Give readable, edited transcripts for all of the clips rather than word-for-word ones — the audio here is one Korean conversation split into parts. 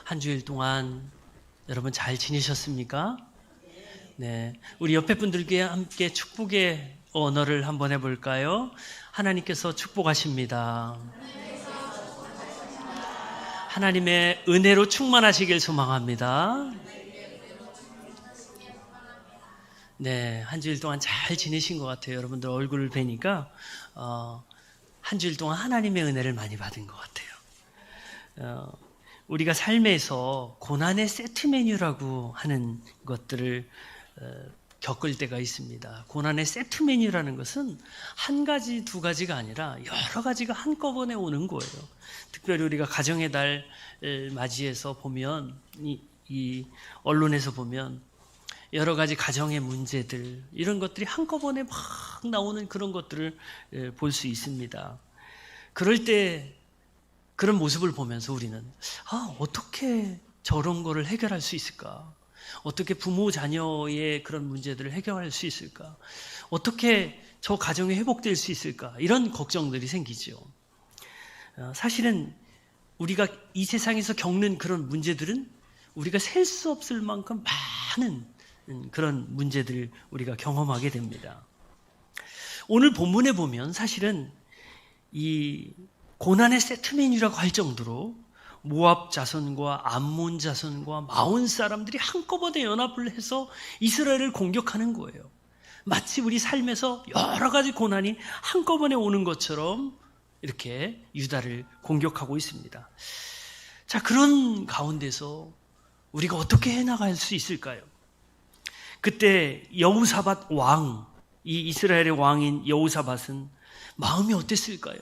한 주일 동안 여러분 잘 지내셨습니까? 네, 우리 옆에 분들께 함께 축복의 언어를 한번 해볼까요? 하나님께서 축복하십니다. 하나님의 은혜로 충만하시길 소망합니다. 네, 한 주일 동안 잘 지내신 것 같아요. 여러분들 얼굴을 뵈니까 한 주일 동안 하나님의 은혜를 많이 받은 것 같아요. 우리가 삶에서 고난의 세트 메뉴라고 하는 것들을 겪을 때가 있습니다. 고난의 세트 메뉴라는 것은 한 가지, 두 가지가 아니라 여러 가지가 한꺼번에 오는 거예요. 특별히 우리가 가정의 달을 맞이해서 보면, 이 언론에서 보면 여러 가지 가정의 문제들, 이런 것들이 한꺼번에 막 나오는 그런 것들을 볼 수 있습니다. 그럴 때 그런 모습을 보면서 우리는 어떻게 저런 거를 해결할 수 있을까? 어떻게 부모 자녀의 그런 문제들을 해결할 수 있을까? 어떻게 저 가정이 회복될 수 있을까? 이런 걱정들이 생기죠. 사실은 우리가 이 세상에서 겪는 그런 문제들은 우리가 셀 수 없을 만큼 많은 그런 문제들을 우리가 경험하게 됩니다. 오늘 본문에 보면 사실은 이 고난의 세트 메뉴라고 할 정도로 모압 자손과 암몬 자손과 마온 사람들이 한꺼번에 연합을 해서 이스라엘을 공격하는 거예요. 마치 우리 삶에서 여러 가지 고난이 한꺼번에 오는 것처럼 이렇게 유다를 공격하고 있습니다. 자, 그런 가운데서 우리가 어떻게 해나갈 수 있을까요? 그때 여호사밧 왕, 이 이스라엘의 왕인 여호사밧은 마음이 어땠을까요?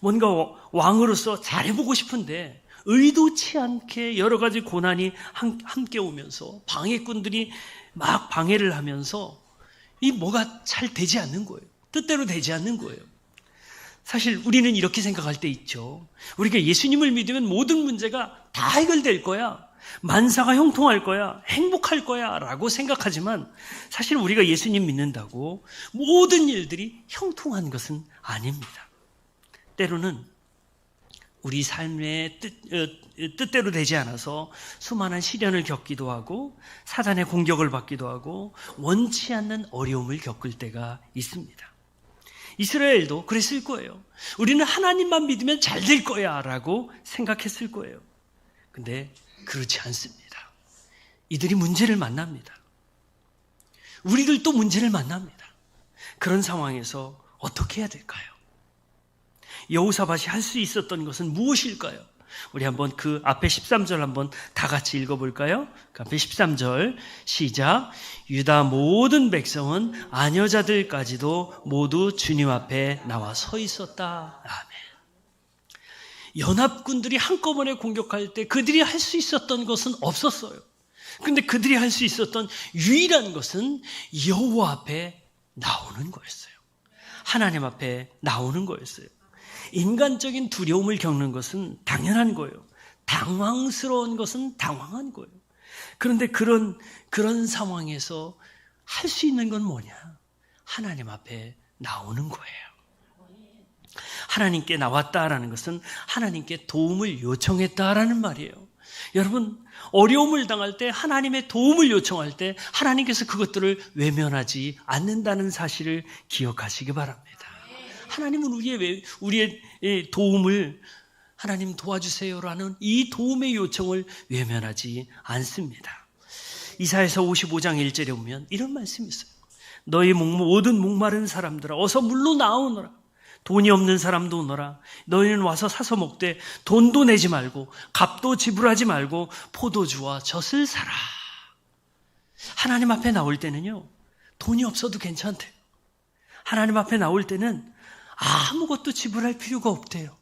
뭔가 왕으로서 잘해보고 싶은데 의도치 않게 여러 가지 고난이 함께 오면서 방해꾼들이 막 방해를 하면서 이 뭐가 잘 되지 않는 거예요. 뜻대로 되지 않는 거예요. 사실 우리는 이렇게 생각할 때 있죠. 우리가 예수님을 믿으면 모든 문제가 다 해결될 거야. 만사가 형통할 거야. 행복할 거야. 라고 생각하지만 사실 우리가 예수님 믿는다고 모든 일들이 형통한 것은 아닙니다. 때로는 우리 삶의 뜻대로 되지 않아서 수많은 시련을 겪기도 하고 사단의 공격을 받기도 하고 원치 않는 어려움을 겪을 때가 있습니다. 이스라엘도 그랬을 거예요. 우리는 하나님만 믿으면 잘 될 거야 라고 생각했을 거예요. 근데 그렇지 않습니다. 이들이 문제를 만납니다. 우리들도 문제를 만납니다. 그런 상황에서 어떻게 해야 될까요? 여호사밧이 할 수 있었던 것은 무엇일까요? 우리 한번 그 앞에 13절 한번 다 같이 읽어볼까요? 그 앞에 13절 시작. 유다 모든 백성은 아녀자들까지도 모두 주님 앞에 나와 서 있었다. 아멘. 연합군들이 한꺼번에 공격할 때 그들이 할 수 있었던 것은 없었어요. 근데 그들이 할 수 있었던 유일한 것은 여호와 앞에 나오는 거였어요. 하나님 앞에 나오는 거였어요. 인간적인 두려움을 겪는 것은 당연한 거예요. 당황스러운 것은 당황한 거예요. 그런데 그런 상황에서 할 수 있는 건 뭐냐? 하나님 앞에 나오는 거예요. 하나님께 나왔다라는 것은 하나님께 도움을 요청했다라는 말이에요. 여러분, 어려움을 당할 때 하나님의 도움을 요청할 때 하나님께서 그것들을 외면하지 않는다는 사실을 기억하시기 바랍니다. 하나님은 우리의 도움을 하나님 도와주세요라는 이 도움의 요청을 외면하지 않습니다. 이사야서 55장 1절에 보면 이런 말씀이 있어요. 너희 모든 목마른 사람들아 어서 물로 나오너라. 돈이 없는 사람도 오너라. 너희는 와서 사서 먹되 돈도 내지 말고 값도 지불하지 말고 포도주와 젖을 사라. 하나님 앞에 나올 때는요, 돈이 없어도 괜찮대요. 하나님 앞에 나올 때는 아무것도 지불할 필요가 없대요.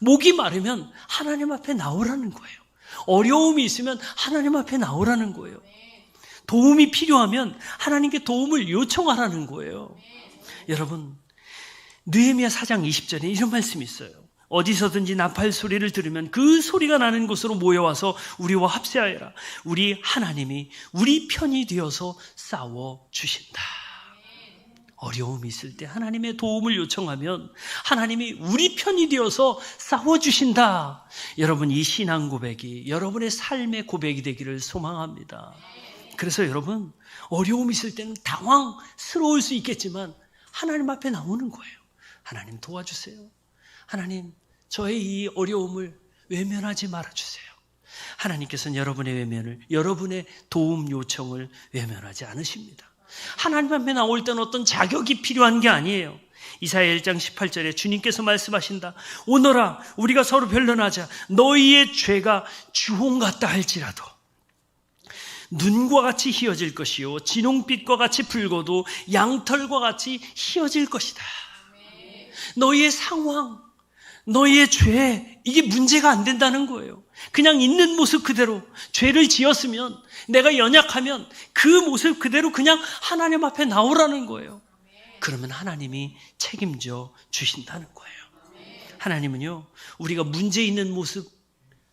목이 마르면 하나님 앞에 나오라는 거예요. 어려움이 있으면 하나님 앞에 나오라는 거예요. 도움이 필요하면 하나님께 도움을 요청하라는 거예요. 여러분, 느헤미야 4장 20절에 이런 말씀이 있어요. 어디서든지 나팔 소리를 들으면 그 소리가 나는 곳으로 모여와서 우리와 합세하여라. 우리 하나님이 우리 편이 되어서 싸워주신다. 어려움이 있을 때 하나님의 도움을 요청하면 하나님이 우리 편이 되어서 싸워주신다. 여러분, 이 신앙 고백이 여러분의 삶의 고백이 되기를 소망합니다. 그래서 여러분, 어려움이 있을 때는 당황스러울 수 있겠지만 하나님 앞에 나오는 거예요. 하나님 도와주세요. 하나님, 저의 이 어려움을 외면하지 말아주세요. 하나님께서는 여러분의 외면을, 여러분의 도움 요청을 외면하지 않으십니다. 하나님 앞에 나올 때는 어떤 자격이 필요한 게 아니에요. 이사야 1장 18절에 주님께서 말씀하신다. 오너라, 우리가 서로 변론하자. 너희의 죄가 주홍 같다 할지라도 눈과 같이 희어질 것이요 진홍빛과 같이 붉어도 양털과 같이 희어질 것이다. 너희의 상황, 너희의 죄, 이게 문제가 안 된다는 거예요. 그냥 있는 모습 그대로 죄를 지었으면, 내가 연약하면 그 모습 그대로 그냥 하나님 앞에 나오라는 거예요. 그러면 하나님이 책임져 주신다는 거예요. 하나님은요, 우리가 문제 있는 모습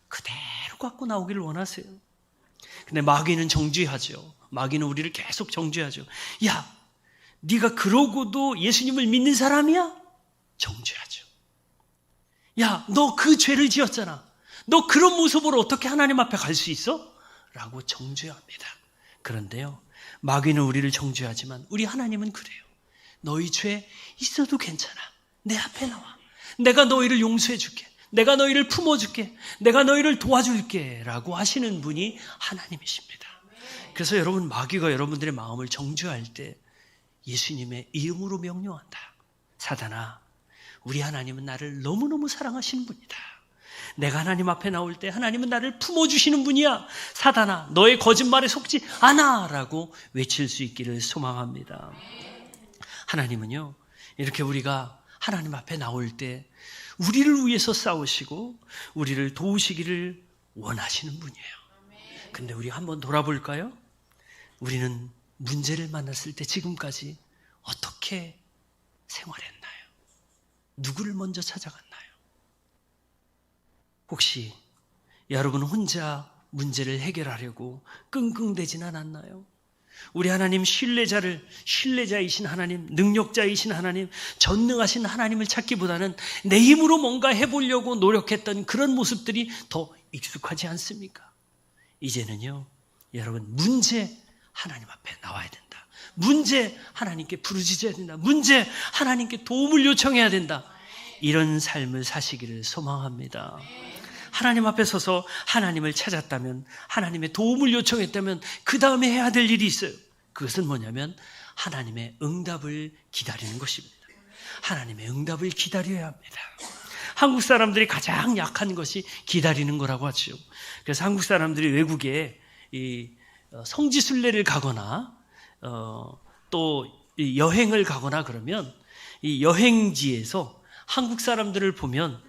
그대로 갖고 나오기를 원하세요. 근데 마귀는 정죄하죠. 마귀는 우리를 계속 정죄하죠. 야, 네가 그러고도 예수님을 믿는 사람이야? 정죄하죠. 야, 너 그 죄를 지었잖아. 너 그런 모습으로 어떻게 하나님 앞에 갈 수 있어? 라고 정죄합니다. 그런데요, 마귀는 우리를 정죄하지만 우리 하나님은 그래요. 너희 죄 있어도 괜찮아. 내 앞에 나와. 내가 너희를 용서해 줄게. 내가 너희를 품어줄게. 내가 너희를 도와줄게. 라고 하시는 분이 하나님이십니다. 그래서 여러분, 마귀가 여러분들의 마음을 정죄할 때 예수님의 이름으로 명령한다. 사단아, 우리 하나님은 나를 너무너무 사랑하시는 분이다. 내가 하나님 앞에 나올 때 하나님은 나를 품어주시는 분이야. 사단아, 너의 거짓말에 속지 않아. 라고 외칠 수 있기를 소망합니다. 하나님은요, 이렇게 우리가 하나님 앞에 나올 때 우리를 위해서 싸우시고 우리를 도우시기를 원하시는 분이에요. 근데 우리 한번 돌아볼까요? 우리는 문제를 만났을 때 지금까지 어떻게 생활했나요? 누구를 먼저 찾아갔나요? 혹시 여러분 혼자 문제를 해결하려고 끙끙대진 않았나요? 우리 하나님, 신뢰자이신 하나님, 능력자이신 하나님, 전능하신 하나님을 찾기보다는 내 힘으로 뭔가 해보려고 노력했던 그런 모습들이 더 익숙하지 않습니까? 이제는요, 여러분, 문제 하나님 앞에 나와야 된다. 문제 하나님께 부르짖어야 된다. 문제 하나님께 도움을 요청해야 된다. 이런 삶을 사시기를 소망합니다. 하나님 앞에 서서 하나님을 찾았다면, 하나님의 도움을 요청했다면 그 다음에 해야 될 일이 있어요. 그것은 뭐냐면 하나님의 응답을 기다리는 것입니다. 하나님의 응답을 기다려야 합니다. 한국 사람들이 가장 약한 것이 기다리는 거라고 하죠. 그래서 한국 사람들이 외국에 이 성지순례를 가거나 또 여행을 가거나 그러면 이 여행지에서 한국 사람들을 보면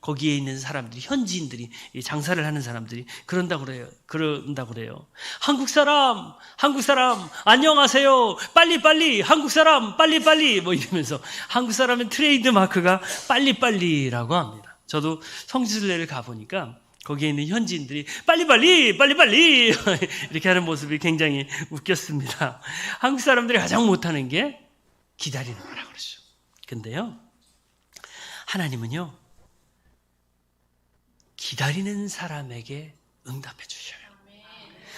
거기에 있는 사람들이, 현지인들이, 장사를 하는 사람들이 그런다고 그래요. 한국 사람, 안녕하세요. 빨리빨리, 한국 사람, 빨리빨리. 뭐 이러면서 한국 사람의 트레이드 마크가 빨리빨리라고 합니다. 저도 성지순례를 가보니까 거기에 있는 현지인들이 빨리빨리 이렇게 하는 모습이 굉장히 웃겼습니다. 한국 사람들이 가장 못하는 게 기다리는 거라고 그러죠. 근데요, 하나님은요, 기다리는 사람에게 응답해 주셔요.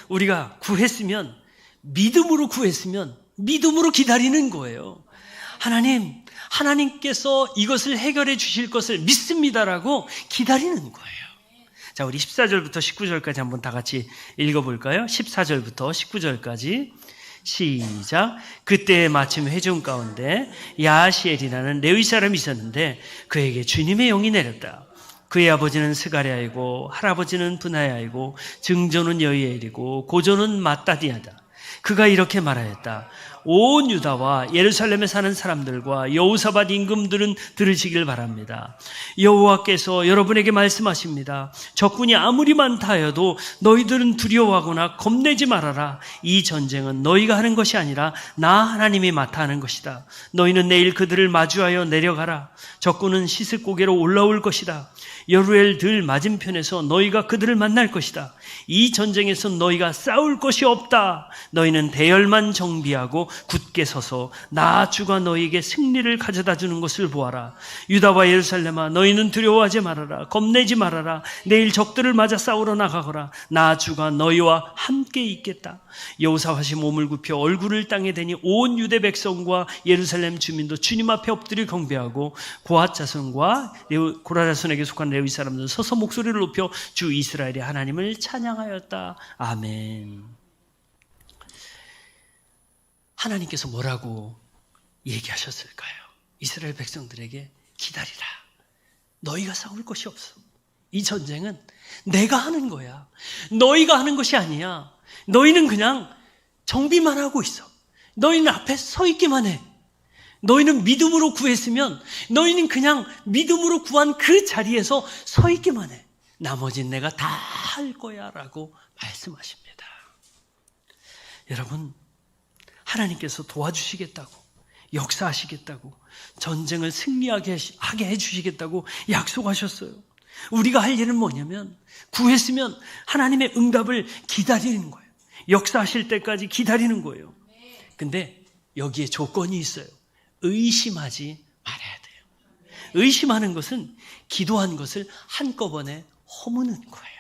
우리가 구했으면, 믿음으로 구했으면 믿음으로 기다리는 거예요. 하나님께서 이것을 해결해 주실 것을 믿습니다라고 기다리는 거예요. 자, 우리 14절부터 19절까지 한번 다 같이 읽어볼까요? 14절부터 19절까지 시작. 그때 마침 회중 가운데 야하시엘이라는 레위 사람이 있었는데 그에게 주님의 영이 내렸다. 그의 아버지는 스가랴이고 할아버지는 브나야이고 증조는 여이엘이고 고조는 마따디아다. 그가 이렇게 말하였다. 온 유다와 예루살렘에 사는 사람들과 여호사밧 임금들은 들으시길 바랍니다. 여호와께서 여러분에게 말씀하십니다. 적군이 아무리 많다 하여도 너희들은 두려워하거나 겁내지 말아라. 이 전쟁은 너희가 하는 것이 아니라 나 하나님이 맡아 하는 것이다. 너희는 내일 그들을 마주하여 내려가라. 적군은 시스고개로 올라올 것이다. 여루엘 들 맞은편에서 너희가 그들을 만날 것이다. 이 전쟁에서 너희가 싸울 것이 없다. 너희는 대열만 정비하고 굳게 서서 나 주가 너희에게 승리를 가져다 주는 것을 보아라. 유다와 예루살렘아, 너희는 두려워하지 말아라. 겁내지 말아라. 내일 적들을 맞아 싸우러 나가거라. 나 주가 너희와 함께 있겠다. 여호사밧이 몸을 굽혀 얼굴을 땅에 대니 온 유대 백성과 예루살렘 주민도 주님 앞에 엎드려 경배하고 고핫 자손과 고라 자손에게 속한 레위 사람들은 서서 목소리를 높여 주 이스라엘의 하나님을 찬양하였다. 아멘. 하나님께서 뭐라고 얘기하셨을까요? 이스라엘 백성들에게 기다리라. 너희가 싸울 것이 없어. 이 전쟁은 내가 하는 거야. 너희가 하는 것이 아니야. 너희는 그냥 정비만 하고 있어. 너희는 앞에 서 있기만 해. 너희는 믿음으로 구했으면 너희는 그냥 믿음으로 구한 그 자리에서 서 있기만 해. 나머지는 내가 다 할 거야 라고 말씀하십니다. 여러분, 하나님께서 도와주시겠다고, 역사하시겠다고, 전쟁을 승리하게 해주시겠다고 약속하셨어요. 우리가 할 일은 뭐냐면 구했으면 하나님의 응답을 기다리는 거예요. 역사하실 때까지 기다리는 거예요. 근데 여기에 조건이 있어요. 의심하지 말아야 돼요. 의심하는 것은 기도한 것을 한꺼번에 허무는 거예요.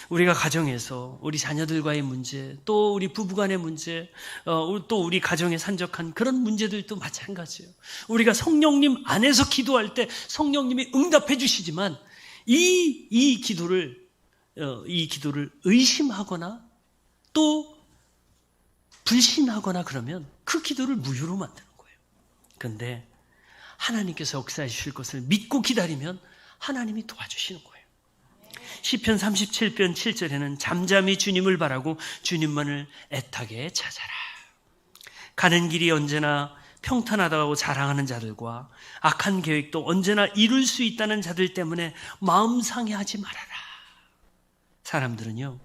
우리가 가정에서 우리 자녀들과의 문제, 또 우리 부부간의 문제, 또 우리 가정에 산적한 그런 문제들도 마찬가지예요. 우리가 성령님 안에서 기도할 때 성령님이 응답해 주시지만 이 기도를 의심하거나 또 불신하거나 그러면 그 기도를 무효로 만드는 거예요. 그런데 하나님께서 역사해 주실 것을 믿고 기다리면 하나님이 도와주시는 거예요. 시편 37편 7절에는 잠잠히 주님을 바라고 주님만을 애타게 찾아라. 가는 길이 언제나 평탄하다고 자랑하는 자들과 악한 계획도 언제나 이룰 수 있다는 자들 때문에 마음 상해하지 말아라. 사람들은요,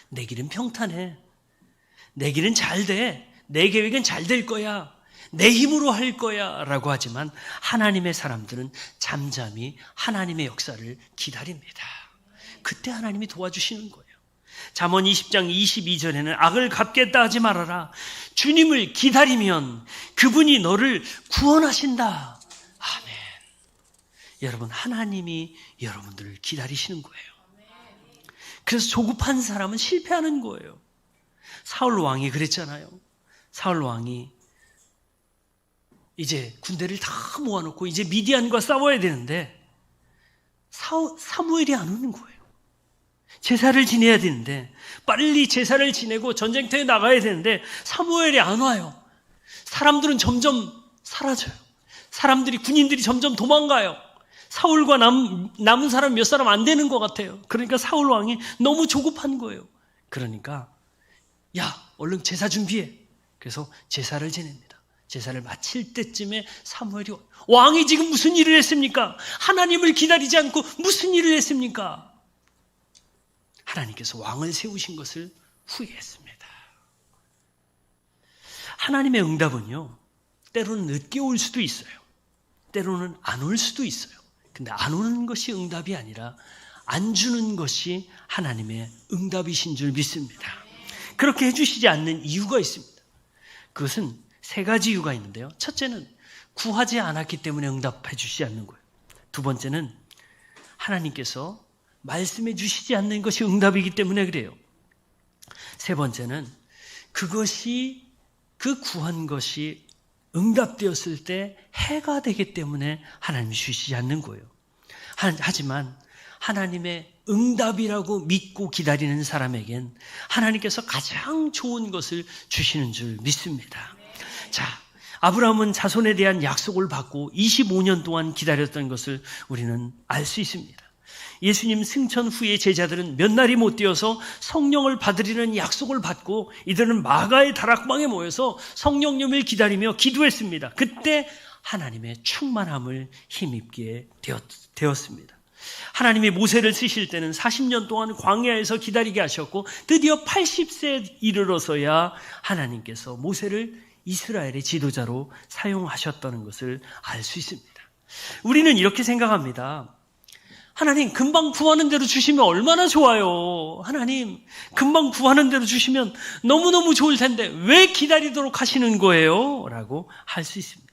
내 길은 평탄해, 내 길은 잘 돼, 내 계획은 잘 될 거야, 내 힘으로 할 거야 라고 하지만 하나님의 사람들은 잠잠히 하나님의 역사를 기다립니다. 그때 하나님이 도와주시는 거예요. 잠언 20장 22절에는 악을 갚겠다 하지 말아라. 주님을 기다리면 그분이 너를 구원하신다. 아멘. 여러분, 하나님이 여러분들을 기다리시는 거예요. 그래서 조급한 사람은 실패하는 거예요. 사울 왕이 그랬잖아요. 사울 왕이 이제 군대를 다 모아놓고 이제 미디안과 싸워야 되는데 사무엘이 안 오는 거예요. 제사를 지내야 되는데, 빨리 제사를 지내고 전쟁터에 나가야 되는데 사무엘이 안 와요. 사람들은 점점 사라져요. 군인들이 점점 도망가요. 사울과 남은 사람 몇 사람 안 되는 것 같아요. 그러니까 사울 왕이 너무 조급한 거예요. 그러니까 야, 얼른 제사 준비해. 그래서 제사를 지냅니다. 제사를 마칠 때쯤에 사무엘이 왕이 지금 무슨 일을 했습니까? 하나님을 기다리지 않고 무슨 일을 했습니까? 하나님께서 왕을 세우신 것을 후회했습니다. 하나님의 응답은요, 때로는 늦게 올 수도 있어요. 때로는 안 올 수도 있어요. 근데 안 오는 것이 응답이 아니라 안 주는 것이 하나님의 응답이신 줄 믿습니다. 그렇게 해주시지 않는 이유가 있습니다. 그것은 세 가지 이유가 있는데요. 첫째는 구하지 않았기 때문에 응답해 주시지 않는 거예요. 두 번째는 하나님께서 말씀해 주시지 않는 것이 응답이기 때문에 그래요. 세 번째는 그것이, 그 구한 것이 응답되었을 때 해가 되기 때문에 하나님이 주시지 않는 거예요. 하지만 하나님의 응답이라고 믿고 기다리는 사람에겐 하나님께서 가장 좋은 것을 주시는 줄 믿습니다. 자, 아브라함은 자손에 대한 약속을 받고 25년 동안 기다렸던 것을 우리는 알 수 있습니다. 예수님 승천 후에 제자들은 몇 날이 못 되어서 성령을 받으리는 약속을 받고 이들은 마가의 다락방에 모여서 성령님을 기다리며 기도했습니다. 그때 하나님의 충만함을 힘입게 되었습니다. 하나님이 모세를 쓰실 때는 40년 동안 광야에서 기다리게 하셨고 드디어 80세에 이르러서야 하나님께서 모세를 이스라엘의 지도자로 사용하셨다는 것을 알 수 있습니다. 우리는 이렇게 생각합니다. 하나님 금방 구하는 대로 주시면 얼마나 좋아요. 하나님 금방 구하는 대로 주시면 너무너무 좋을 텐데 왜 기다리도록 하시는 거예요? 라고 할 수 있습니다.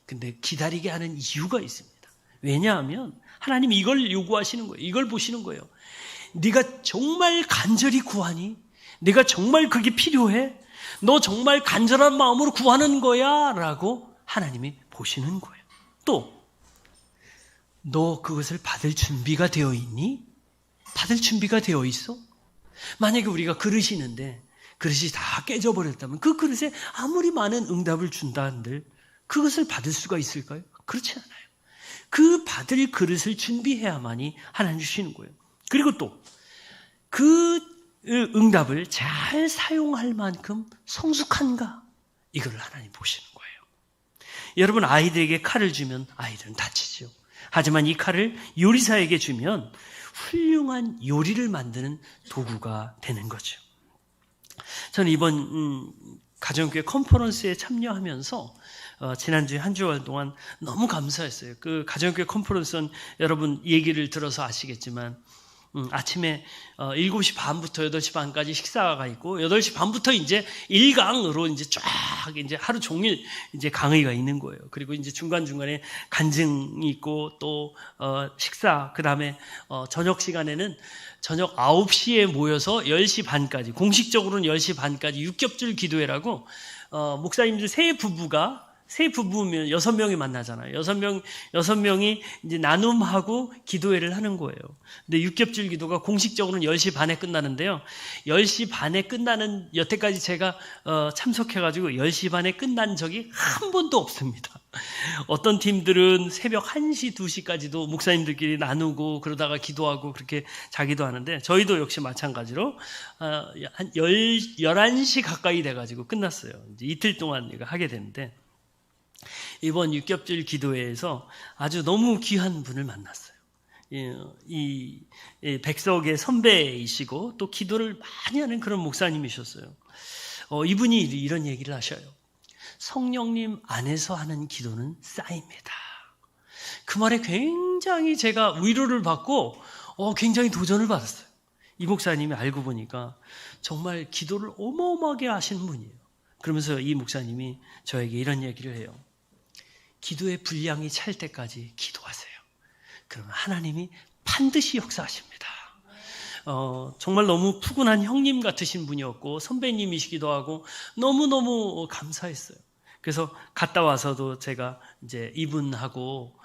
근데 기다리게 하는 이유가 있습니다. 왜냐하면 하나님이 이걸 요구하시는 거예요. 이걸 보시는 거예요. 네가 정말 간절히 구하니? 네가 정말 그게 필요해? 너 정말 간절한 마음으로 구하는 거야? 라고 하나님이 보시는 거예요. 또 너 그것을 받을 준비가 되어 있니? 받을 준비가 되어 있어? 만약에 우리가 그릇이 있는데 그릇이 다 깨져버렸다면 그 그릇에 아무리 많은 응답을 준다 한들 그것을 받을 수가 있을까요? 그렇지 않아요. 그 받을 그릇을 준비해야만이 하나님 주시는 거예요. 그리고 또 그 응답을 잘 사용할 만큼 성숙한가? 이걸 하나님 보시는 거예요. 여러분 아이들에게 칼을 주면 아이들은 다치죠. 하지만 이 칼을 요리사에게 주면 훌륭한 요리를 만드는 도구가 되는 거죠. 저는 이번 가정교회 컨퍼런스에 참여하면서 지난주에 한 주간 동안 너무 감사했어요. 그 가정교회 컨퍼런스는 여러분 얘기를 들어서 아시겠지만 아침에 7시 반부터 8시 반까지 식사가 있고 8시 반부터 이제 1강으로 이제 쫙 이제 하루 종일 이제 강의가 있는 거예요. 그리고 이제 중간중간에 간증이 있고 또 식사, 그다음에 저녁 시간에는 저녁 9시에 모여서 10시 반까지, 공식적으로는 10시 반까지 육겹줄 기도회라고 목사님들 세 부부면 6명이 만나잖아요. 6명이 이제 나눔하고 기도회를 하는 거예요. 근데 육겹줄 기도가 공식적으로는 10시 반에 끝나는데요. 10시 반에 끝나는, 여태까지 제가 참석해가지고 10시 반에 끝난 적이 한 번도 없습니다. 어떤 팀들은 새벽 1시, 2시까지도 목사님들끼리 나누고 그러다가 기도하고 그렇게 자기도 하는데 저희도 역시 마찬가지로 한 11시 가까이 돼가지고 끝났어요. 이제 이틀 동안 이거 하게 되는데 이번 육겹줄 기도회에서 아주 너무 귀한 분을 만났어요. 이 백석의 선배이시고 또 기도를 많이 하는 그런 목사님이셨어요. 이분이 이런 얘기를 하셔요. 성령님 안에서 하는 기도는 쌓입니다. 그 말에 굉장히 제가 위로를 받고 굉장히 도전을 받았어요. 이 목사님이 알고 보니까 정말 기도를 어마어마하게 하시는 분이에요. 그러면서 이 목사님이 저에게 이런 얘기를 해요. 기도의 분량이 찰 때까지 기도하세요. 그러면 하나님이 반드시 역사하십니다. 정말 너무 푸근한 형님 같으신 분이었고 선배님이시기도 하고 너무너무 감사했어요. 그래서 갔다 와서도 제가 이제 이분하고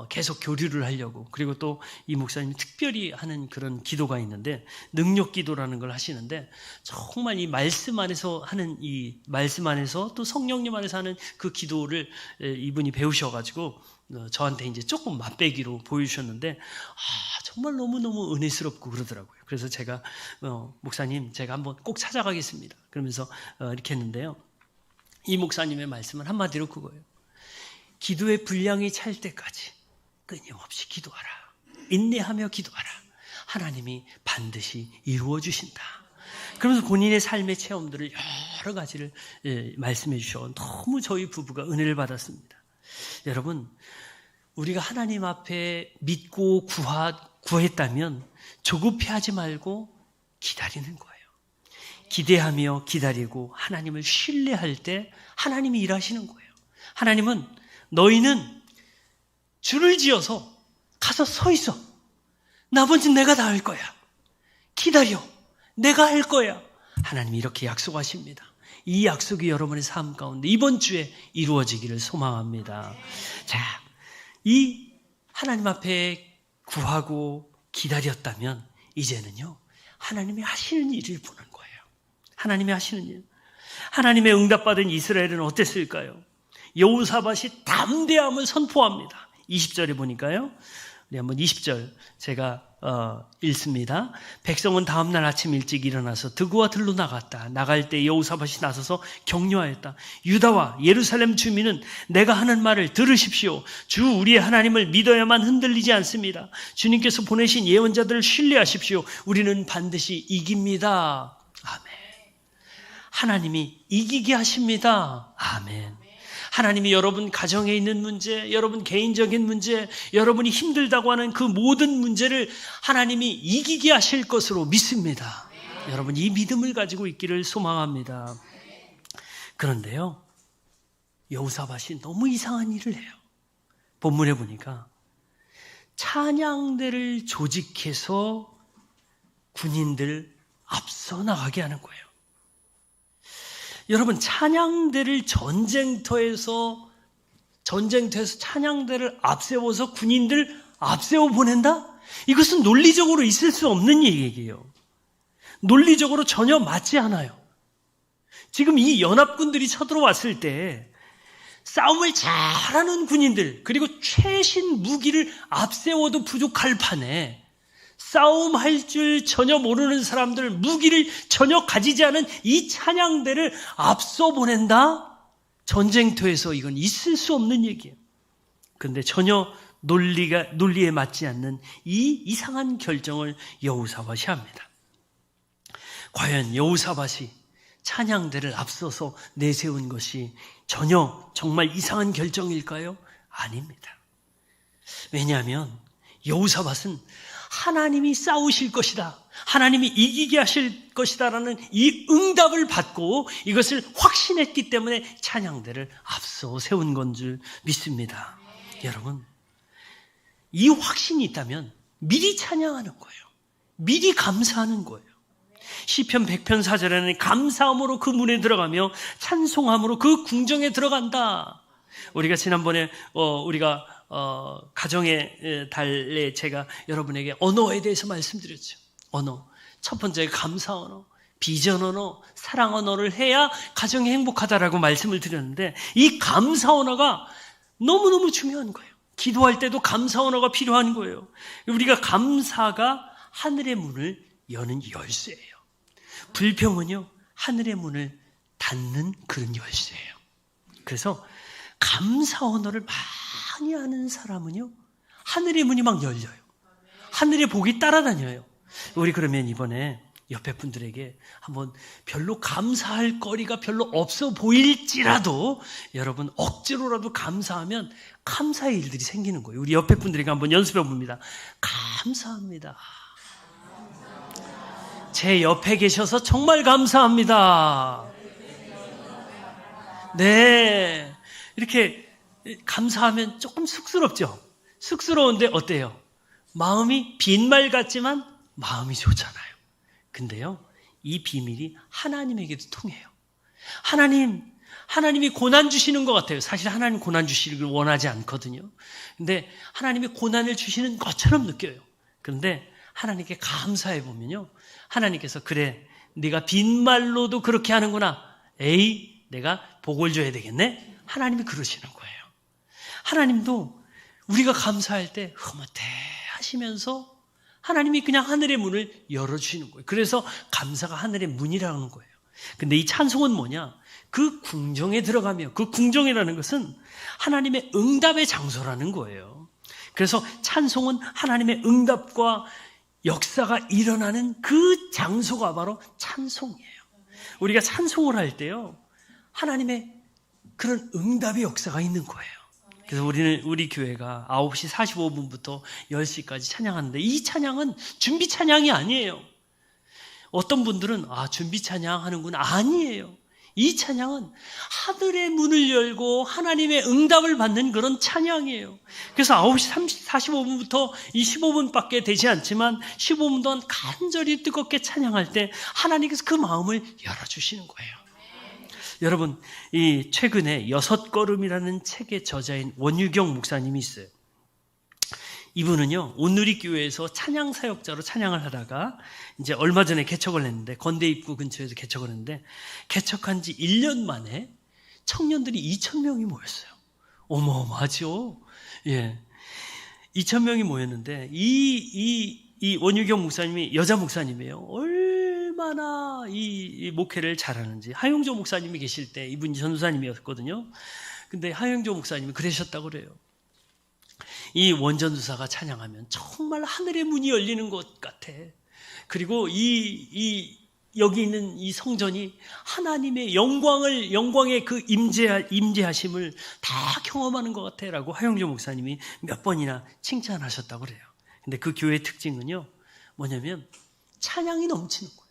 계속 교류를 하려고, 그리고 또 이 목사님이 특별히 하는 그런 기도가 있는데 능력 기도라는 걸 하시는데 정말 이 말씀 안에서 하는, 이 말씀 안에서 또 성령님 안에서 하는 그 기도를 이분이 배우셔가지고 저한테 이제 조금 맛배기로 보여주셨는데 정말 너무너무 은혜스럽고 그러더라고요. 그래서 제가 목사님 제가 한번 꼭 찾아가겠습니다. 그러면서 이렇게 했는데요. 이 목사님의 말씀은 한마디로 그거예요. 기도의 분량이 찰 때까지 끊임없이 기도하라. 인내하며 기도하라. 하나님이 반드시 이루어 주신다. 그러면서 본인의 삶의 체험들을 여러 가지를 말씀해 주셔. 너무 저희 부부가 은혜를 받았습니다. 여러분, 우리가 하나님 앞에 믿고 구했다면 조급해하지 말고 기다리는 거예요. 기대하며 기다리고 하나님을 신뢰할 때 하나님이 일하시는 거예요. 하나님은 너희는 줄을 지어서 가서 서 있어. 나머지는 내가 다 할 거야. 기다려. 내가 할 거야. 하나님이 이렇게 약속하십니다. 이 약속이 여러분의 삶 가운데 이번 주에 이루어지기를 소망합니다. 자, 이 하나님 앞에 구하고 기다렸다면 이제는요, 하나님이 하시는 일을 보는 거예요. 하나님이 하시는 일. 하나님의 응답받은 이스라엘은 어땠을까요? 여호사밧이 담대함을 선포합니다. 20절에 보니까요. 우리 한번 20절 제가 읽습니다. 백성은 다음날 아침 일찍 일어나서 드구와 들로 나갔다. 나갈 때 여호사밧이 나서서 격려하였다. 유다와 예루살렘 주민은 내가 하는 말을 들으십시오. 주 우리의 하나님을 믿어야만 흔들리지 않습니다. 주님께서 보내신 예언자들을 신뢰하십시오. 우리는 반드시 이깁니다. 아멘. 하나님이 이기게 하십니다. 아멘. 하나님이 여러분 가정에 있는 문제, 여러분 개인적인 문제, 여러분이 힘들다고 하는 그 모든 문제를 하나님이 이기게 하실 것으로 믿습니다. 여러분 이 믿음을 가지고 있기를 소망합니다. 그런데요, 여호사밧이 너무 이상한 일을 해요. 본문에 보니까 찬양대를 조직해서 군인들 앞서 나가게 하는 거예요. 여러분, 찬양대를 전쟁터에서 찬양대를 앞세워서 군인들 앞세워 보낸다? 이것은 논리적으로 있을 수 없는 얘기예요. 논리적으로 전혀 맞지 않아요. 지금 이 연합군들이 쳐들어왔을 때 싸움을 잘하는 군인들, 그리고 최신 무기를 앞세워도 부족할 판에 싸움할 줄 전혀 모르는 사람들, 무기를 전혀 가지지 않은 이 찬양대를 앞서 보낸다? 전쟁터에서 이건 있을 수 없는 얘기예요. 그런데 전혀 논리에 맞지 않는 이 이상한 결정을 여호사밧이 합니다. 과연 여호사밧이 찬양대를 앞서서 내세운 것이 전혀 정말 이상한 결정일까요? 아닙니다. 왜냐하면 여호사밧은 하나님이 싸우실 것이다, 하나님이 이기게 하실 것이다 라는 이 응답을 받고 이것을 확신했기 때문에 찬양대를 앞서 세운 건 줄 믿습니다. 여러분, 이 확신이 있다면 미리 찬양하는 거예요. 미리 감사하는 거예요. 시편 100편 4절에는 감사함으로 그 문에 들어가며 찬송함으로 그 궁정에 들어간다. 우리가 지난번에 우리가 가정의 달에 제가 여러분에게 언어에 대해서 말씀드렸죠. 언어. 첫 번째 감사 언어, 비전 언어, 사랑 언어를 해야 가정이 행복하다라고 말씀을 드렸는데, 이 감사 언어가 너무너무 중요한 거예요. 기도할 때도 감사 언어가 필요한 거예요. 우리가 감사가 하늘의 문을 여는 열쇠예요. 불평은요, 하늘의 문을 닫는 그런 열쇠예요. 그래서 감사 언어를 많이 하는 사람은요, 하늘의 문이 막 열려요. 하늘의 복이 따라다녀요. 우리 그러면 이번에 옆에 분들에게 한번 별로 감사할 거리가 별로 없어 보일지라도 여러분 억지로라도 감사하면 감사의 일들이 생기는 거예요. 우리 옆에 분들에게 한번 연습해 봅니다. 감사합니다. 제 옆에 계셔서 정말 감사합니다. 네, 이렇게 감사하면 조금 쑥스럽죠? 쑥스러운데 어때요? 마음이 빈말 같지만 마음이 좋잖아요. 근데요, 이 비밀이 하나님에게도 통해요. 하나님이 고난 주시는 것 같아요. 사실 하나님 고난 주시기를 원하지 않거든요. 근데 하나님이 고난을 주시는 것처럼 느껴요. 그런데 하나님께 감사해 보면요, 하나님께서 그래, 네가 빈말로도 그렇게 하는구나. 에이, 내가 복을 줘야 되겠네. 하나님이 그러시는 거예요. 하나님도 우리가 감사할 때 흐뭇해 하시면서 하나님이 그냥 하늘의 문을 열어주시는 거예요. 그래서 감사가 하늘의 문이라는 거예요. 근데 이 찬송은 뭐냐? 그 궁정에 들어가며, 그 궁정이라는 것은 하나님의 응답의 장소라는 거예요. 그래서 찬송은 하나님의 응답과 역사가 일어나는 그 장소가 바로 찬송이에요. 우리가 찬송을 할 때요, 하나님의 그런 응답의 역사가 있는 거예요. 그래서 우리 교회가 9시 45분부터 10시까지 찬양하는데, 이 찬양은 준비 찬양이 아니에요. 어떤 분들은 준비 찬양 하는구나. 아니에요. 이 찬양은 하늘의 문을 열고 하나님의 응답을 받는 그런 찬양이에요. 그래서 9시 45분부터 이 15분밖에 되지 않지만 15분 동안 간절히 뜨겁게 찬양할 때 하나님께서 그 마음을 열어주시는 거예요. 여러분, 이 최근에 6걸음이라는 책의 저자인 원유경 목사님이 있어요. 이분은요, 온누리교회에서 찬양 사역자로 찬양을 하다가 이제 얼마 전에 개척을 했는데, 건대 입구 근처에서 개척을 했는데, 개척한 지 1년 만에 청년들이 2,000명이 모였어요. 어마어마하죠? 예. 2,000명이 모였는데, 이 원유경 목사님이 여자 목사님이에요. 얼마나 이 목회를 잘하는지. 하용조 목사님이 계실 때 이분이 전도사님이었거든요. 근데 하용조 목사님이 그러셨다고 그래요. 이 원전도사가 찬양하면 정말 하늘의 문이 열리는 것 같아. 그리고 이 여기 있는 이 성전이 하나님의 영광의 그 임재하심을 다 경험하는 것 같아라고 하영조 목사님이 몇 번이나 칭찬하셨다고 그래요. 근데 그 교회의 특징은요, 뭐냐면 찬양이 넘치는 거예요.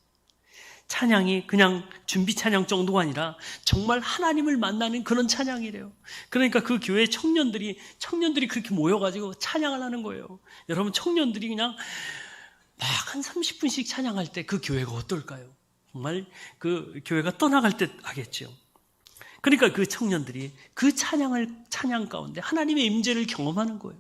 찬양이 그냥 준비 찬양 정도가 아니라 정말 하나님을 만나는 그런 찬양이래요. 그러니까 그 교회 청년들이 그렇게 모여가지고 찬양을 하는 거예요. 여러분, 청년들이 그냥 막 한 30분씩 찬양할 때 그 교회가 어떨까요? 정말 그 교회가 떠나갈 듯 하겠죠. 그러니까 그 청년들이 그 찬양 가운데 하나님의 임재를 경험하는 거예요.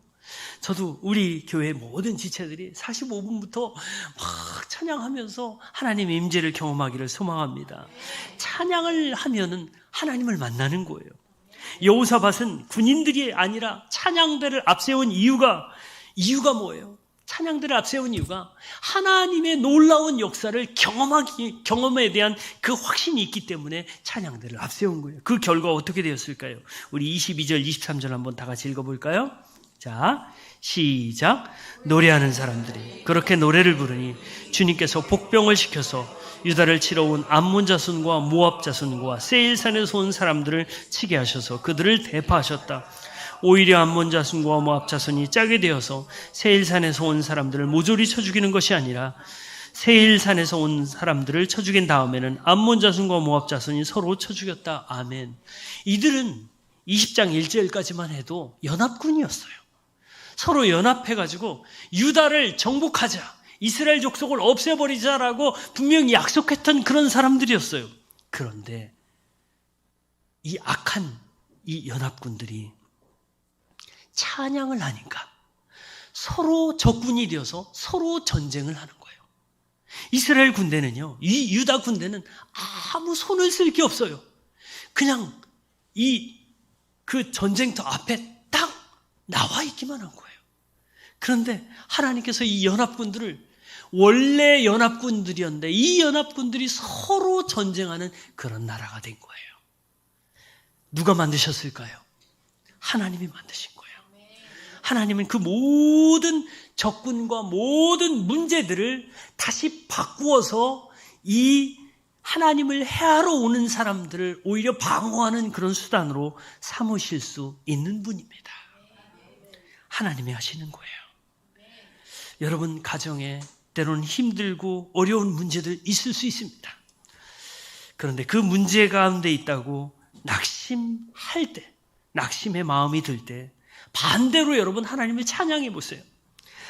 저도 우리 교회 모든 지체들이 45분부터 막 찬양하면서 하나님의 임재를 경험하기를 소망합니다. 찬양을 하면은 하나님을 만나는 거예요. 여호사밧은 군인들이 아니라 찬양대를 앞세운 이유가 뭐예요? 찬양대를 앞세운 이유가 하나님의 놀라운 역사를 경험에 대한 그 확신이 있기 때문에 찬양대를 앞세운 거예요. 그 결과 어떻게 되었을까요? 우리 22절, 23절 한번 다 같이 읽어볼까요? 자, 시작. 노래하는 사람들이 그렇게 노래를 부르니 주님께서 복병을 시켜서 유다를 치러 온 암몬 자손과 모압 자손과 세일산에서 온 사람들을 치게 하셔서 그들을 대파하셨다. 오히려 암몬 자손과 모압 자손이 짜게 되어서 세일산에서 온 사람들을 모조리 쳐 죽이는 것이 아니라 세일산에서 온 사람들을 쳐 죽인 다음에는 암몬 자손과 모압 자손이 서로 쳐 죽였다. 아멘. 이들은 20장 1절까지만 해도 연합군이었어요. 서로 연합해가지고 유다를 정복하자, 이스라엘 족속을 없애버리자라고 분명히 약속했던 그런 사람들이었어요. 그런데 이 악한 이 연합군들이 찬양을 하니까 서로 적군이 되어서 서로 전쟁을 하는 거예요. 이스라엘 군대는요, 이 유다 군대는 아무 손을 쓸 게 없어요. 그냥 그 전쟁터 앞에 딱 나와 있기만 한 거예요. 그런데 하나님께서 이 연합군들을, 원래 연합군들이었는데 이 연합군들이 서로 전쟁하는 그런 나라가 된 거예요. 누가 만드셨을까요? 하나님이 만드신 거예요. 하나님은 그 모든 적군과 모든 문제들을 다시 바꾸어서 이 하나님을 해하러 오는 사람들을 오히려 방어하는 그런 수단으로 삼으실 수 있는 분입니다. 하나님이 하시는 거예요. 여러분 가정에 때로는 힘들고 어려운 문제들 있을 수 있습니다. 그런데 그 문제 가운데 있다고 낙심할 때, 낙심의 마음이 들 때 반대로 여러분 하나님을 찬양해 보세요.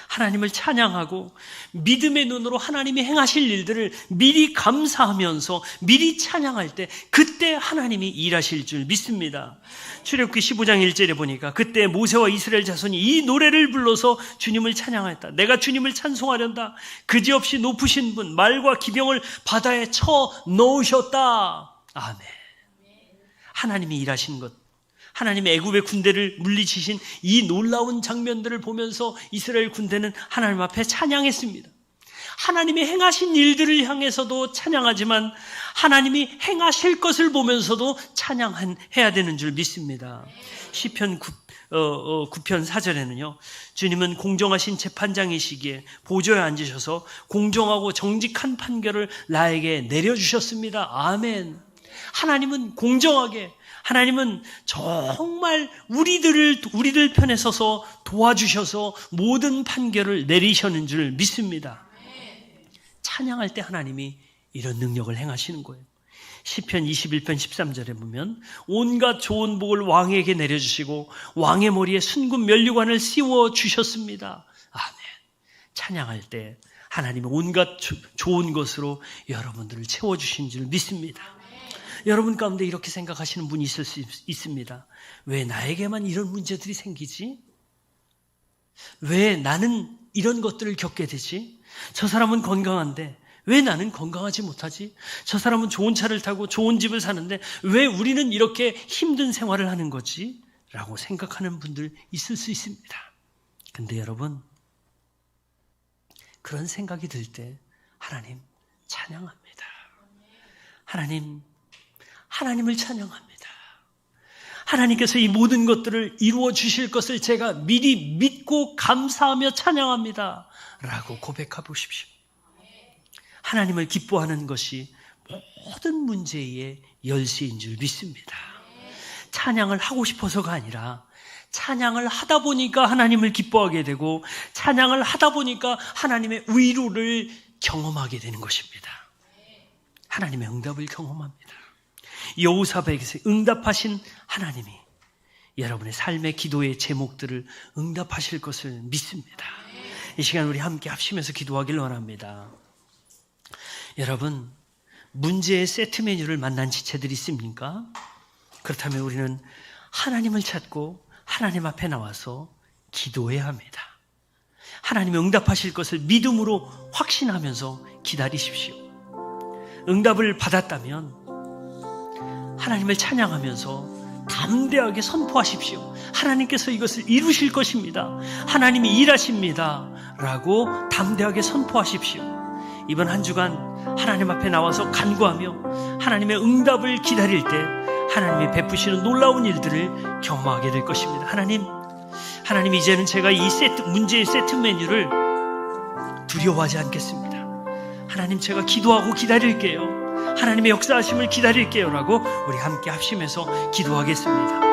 하나님을 찬양하고 믿음의 눈으로 하나님이 행하실 일들을 미리 감사하면서 미리 찬양할 때 그때 하나님이 일하실 줄 믿습니다. 출애굽기 15장 1절에 보니까 그때 모세와 이스라엘 자손이 이 노래를 불러서 주님을 찬양하였다. 내가 주님을 찬송하련다. 그지없이 높으신 분, 말과 기병을 바다에 쳐 넣으셨다. 아멘. 하나님이 일하신 것, 하나님의 애굽의 군대를 물리치신 이 놀라운 장면들을 보면서 이스라엘 군대는 하나님 앞에 찬양했습니다. 하나님이 행하신 일들을 향해서도 찬양하지만 하나님이 행하실 것을 보면서도 찬양해야 되는 줄 믿습니다. 시편 9편 4절에는요. 주님은 공정하신 재판장이시기에 보좌에 앉으셔서 공정하고 정직한 판결을 나에게 내려주셨습니다. 아멘. 하나님은 공정하게, 하나님은 정말 우리들 편에 서서 도와주셔서 모든 판결을 내리시는 줄 믿습니다. 찬양할 때 하나님이 이런 능력을 행하시는 거예요. 시편 21편 13절에 보면 온갖 좋은 복을 왕에게 내려주시고 왕의 머리에 순금 면류관을 씌워 주셨습니다. 아멘. 찬양할 때 하나님이 온갖 좋은 것으로 여러분들을 채워주신 줄 믿습니다. 여러분 가운데 이렇게 생각하시는 분이 있을 수 있습니다. 왜 나에게만 이런 문제들이 생기지? 왜 나는 이런 것들을 겪게 되지? 저 사람은 건강한데 왜 나는 건강하지 못하지? 저 사람은 좋은 차를 타고 좋은 집을 사는데 왜 우리는 이렇게 힘든 생활을 하는 거지? 라고 생각하는 분들 있을 수 있습니다. 근데 여러분, 그런 생각이 들 때 하나님 찬양합니다. 하나님을 찬양합니다. 하나님께서 이 모든 것들을 이루어 주실 것을 제가 미리 믿고 감사하며 찬양합니다. 라고 고백해 보십시오. 하나님을 기뻐하는 것이 모든 문제의 열쇠인 줄 믿습니다. 찬양을 하고 싶어서가 아니라 찬양을 하다 보니까 하나님을 기뻐하게 되고 찬양을 하다 보니까 하나님의 위로를 경험하게 되는 것입니다. 하나님의 응답을 경험합니다. 여호사밧에게 응답하신 하나님이 여러분의 삶의 기도의 제목들을 응답하실 것을 믿습니다. 이 시간 우리 함께 합심해서 기도하길 원합니다. 여러분, 문제의 세트 메뉴를 만난 지체들이 있습니까? 그렇다면 우리는 하나님을 찾고 하나님 앞에 나와서 기도해야 합니다. 하나님이 응답하실 것을 믿음으로 확신하면서 기다리십시오. 응답을 받았다면 하나님을 찬양하면서 담대하게 선포하십시오. 하나님께서 이것을 이루실 것입니다. 하나님이 일하십니다. 라고 담대하게 선포하십시오. 이번 한 주간 하나님 앞에 나와서 간구하며 하나님의 응답을 기다릴 때 하나님이 베푸시는 놀라운 일들을 경험하게 될 것입니다. 하나님 이제는 제가 이 문제의 세트 메뉴를 두려워하지 않겠습니다. 하나님, 제가 기도하고 기다릴게요. 하나님의 역사하심을 기다릴게요. 라고 우리 함께 합심해서 기도하겠습니다.